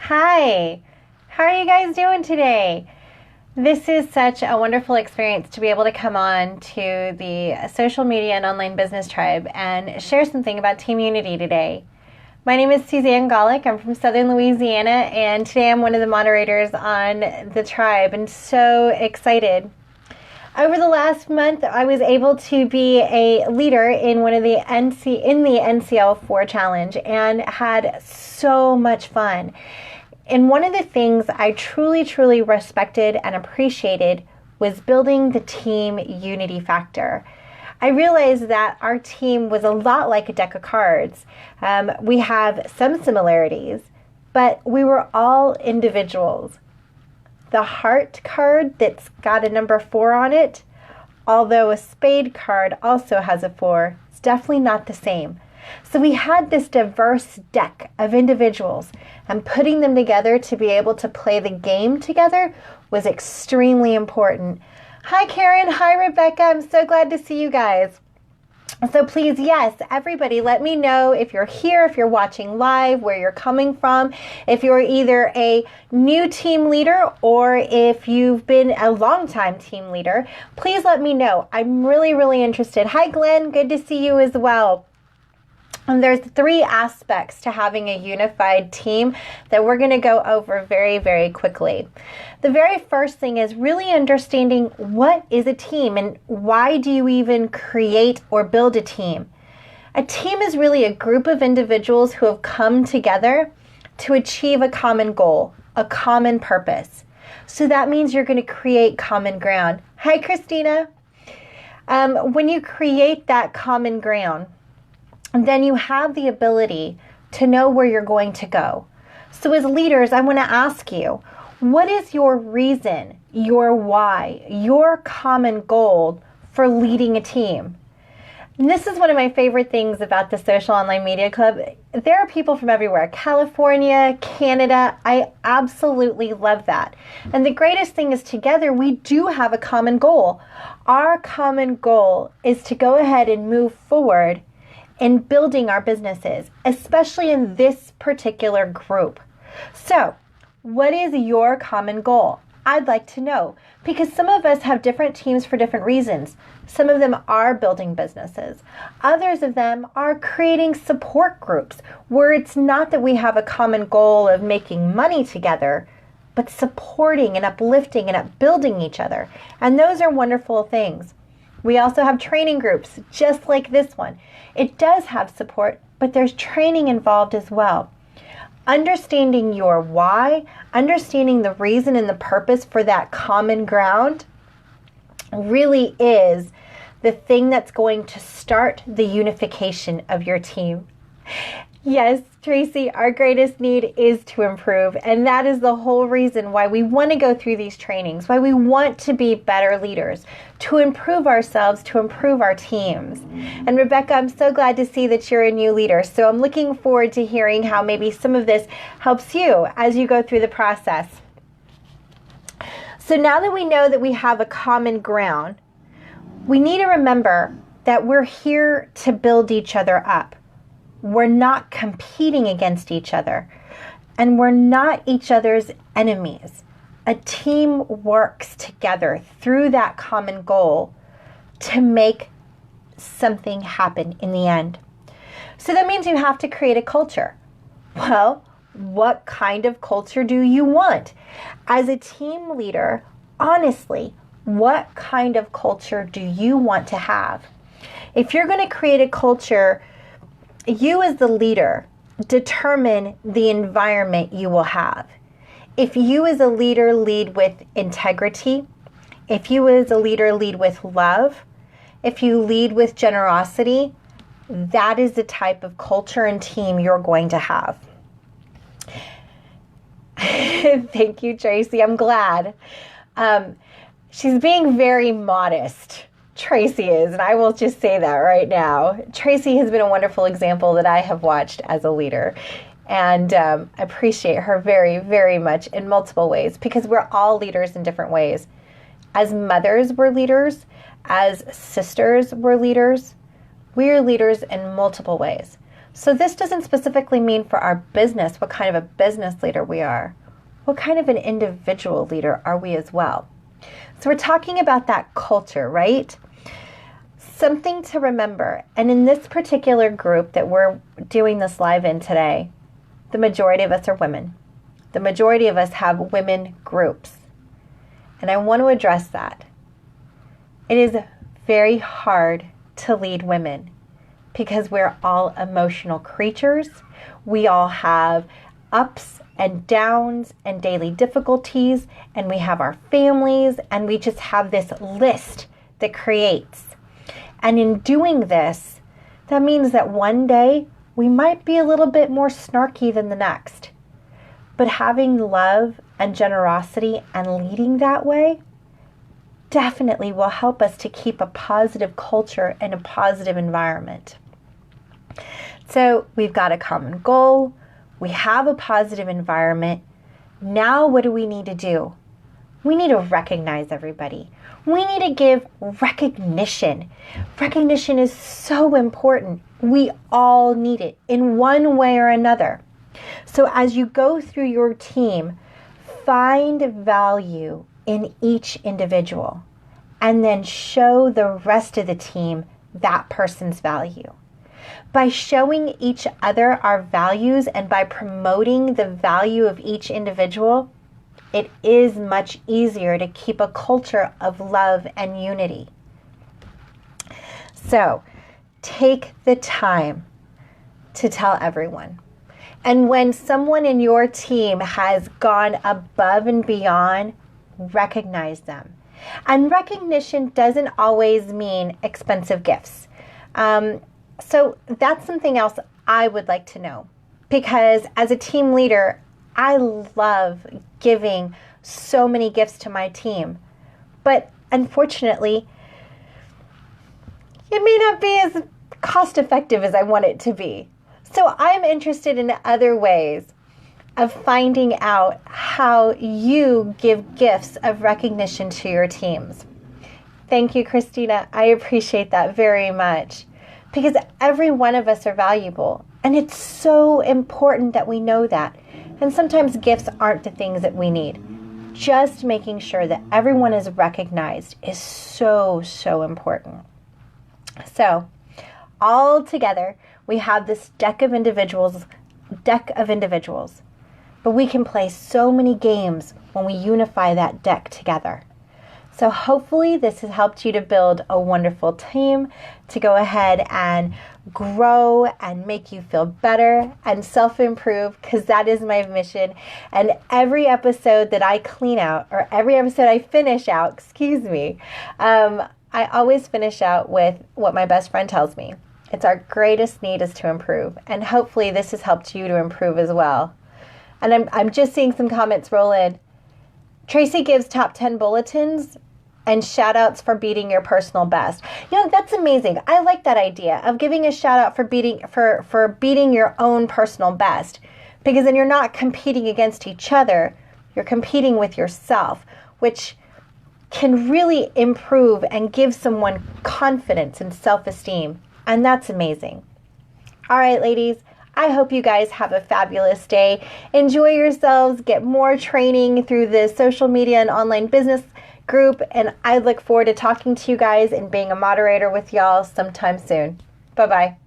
Hi, how are you guys doing today? This is such a wonderful experience to be able to come on to the Social Media and Online Business Tribe and share something about Team Unity today. My name is Suzanne Golick. I'm from Southern Louisiana, and today I'm one of the moderators on the tribe, and so excited. Over the last month, I was able to be a leader in one of the NCL4 challenge and had so much fun. And one of the things I truly respected and appreciated was building the team unity factor. I realized that our team was a lot like a deck of cards. We have some similarities, but we were all individuals. The heart card that's got a number 4 on it, although a spade card also has a 4, it's definitely not the same. So we had this diverse deck of individuals, and putting them together to be able to play the game together was extremely important. Hi Karen, hi Rebecca, I'm so glad to see you guys. So please, yes, everybody, let me know if you're here, if you're watching live, where you're coming from, if you're either a new team leader or if you've been a long-time team leader. Please let me know. I'm really interested. Hi Glenn, good to see you as well. And there's 3 aspects to having a unified team that we're going to go over very quickly. The very first thing is really understanding what is a team and why do you even create or build a team. A team is really a group of individuals who have come together to achieve a common goal, a common purpose. So that means you're going to create common ground. Hi, Christina. When you create that common ground, then you have the ability to know where you're going to go. So as leaders, I want to ask you, what is your reason, your why, your common goal for leading a team? And this is one of my favorite things about the Social Online Media Club. There are people from everywhere, California, Canada. I absolutely love that. And the greatest thing is together, we do have a common goal. Our common goal is to go ahead and move forward in building our businesses, especially in this particular group. So, what is your common goal? I'd like to know, because some of us have different teams for different reasons. Some of them are building businesses. Others of them are creating support groups where it's not that we have a common goal of making money together, but supporting and uplifting and upbuilding each other. And those are wonderful things. We also have training groups, just like this one. It does have support, but there's training involved as well. Understanding your why, understanding the reason and the purpose for that common ground really is the thing that's going to start the unification of your team. Yes, Tracy, our greatest need is to improve. And that is the whole reason why we want to go through these trainings, why we want to be better leaders, to improve ourselves, to improve our teams. And Rebecca, I'm so glad to see that you're a new leader. So I'm looking forward to hearing how maybe some of this helps you as you go through the process. So now that we know that we have a common ground, we need to remember that we're here to build each other up. We're not competing against each other, and we're not each other's enemies. A team works together through that common goal to make something happen in the end. So that means you have to create a culture. Well, what kind of culture do you want? As a team leader, honestly, what kind of culture do you want to have? If you're going to create a culture, you as the leader determine the environment you will have. If you as a leader lead with integrity, if you as a leader lead with love, if you lead with generosity, that is the type of culture and team you're going to have. Thank you, Tracy. I'm glad. She's being very modest. Tracy is, and I will just say that right now. Tracy has been a wonderful example that I have watched as a leader, and appreciate her very much in multiple ways, because we're all leaders in different ways. As mothers, we're leaders. As sisters, we're leaders. We are leaders in multiple ways. So this doesn't specifically mean for our business what kind of a business leader we are. What kind of an individual leader are we as well? So we're talking about that culture, right? Something to remember, and in this particular group that we're doing this live in today, the majority of us are women. The majority of us have women groups. And I want to address that. It is very hard to lead women because we're all emotional creatures. We all have ups and downs and daily difficulties, and we have our families, and we just have this list that creates. And in doing this, that means that one day we might be a little bit more snarky than the next. But having love and generosity and leading that way definitely will help us to keep a positive culture and a positive environment. So we've got a common goal. We have a positive environment. Now what do we need to do? We need to recognize everybody. We need to give recognition. Recognition is so important. We all need it in one way or another. So as you go through your team, find value in each individual and then show the rest of the team that person's value. By showing each other our values and by promoting the value of each individual, it is much easier to keep a culture of love and unity. So, take the time to tell everyone. And when someone in your team has gone above and beyond, recognize them. And recognition doesn't always mean expensive gifts. So that's something else I would like to know. Because as a team leader, I love giving so many gifts to my team. But unfortunately, it may not be as cost effective as I want it to be. So I'm interested in other ways of finding out how you give gifts of recognition to your teams. Thank you, Christina. I appreciate that very much. Because every one of us are valuable. And it's so important that we know that. And sometimes gifts aren't the things that we need. Just making sure that everyone is recognized is so, so important. So, all together, we have this deck of individuals. But we can play so many games when we unify that deck together. So hopefully this has helped you to build a wonderful team, to go ahead and grow and make you feel better and self-improve, because that is my mission. And every episode that I clean out, or every episode I finish out, I always finish out with what my best friend tells me. It's our greatest need is to improve. And hopefully this has helped you to improve as well. And I'm just seeing some comments roll in. Tracy gives top 10 bulletins and shout outs for beating your personal best. You know, that's amazing. I like that idea of giving a shout out for beating your own personal best, because then you're not competing against each other. You're competing with yourself, which can really improve and give someone confidence and self-esteem. And that's amazing. All right, ladies. I hope you guys have a fabulous day. Enjoy yourselves. Get more training through the social media and online business group. And I look forward to talking to you guys and being a moderator with y'all sometime soon. Bye-bye.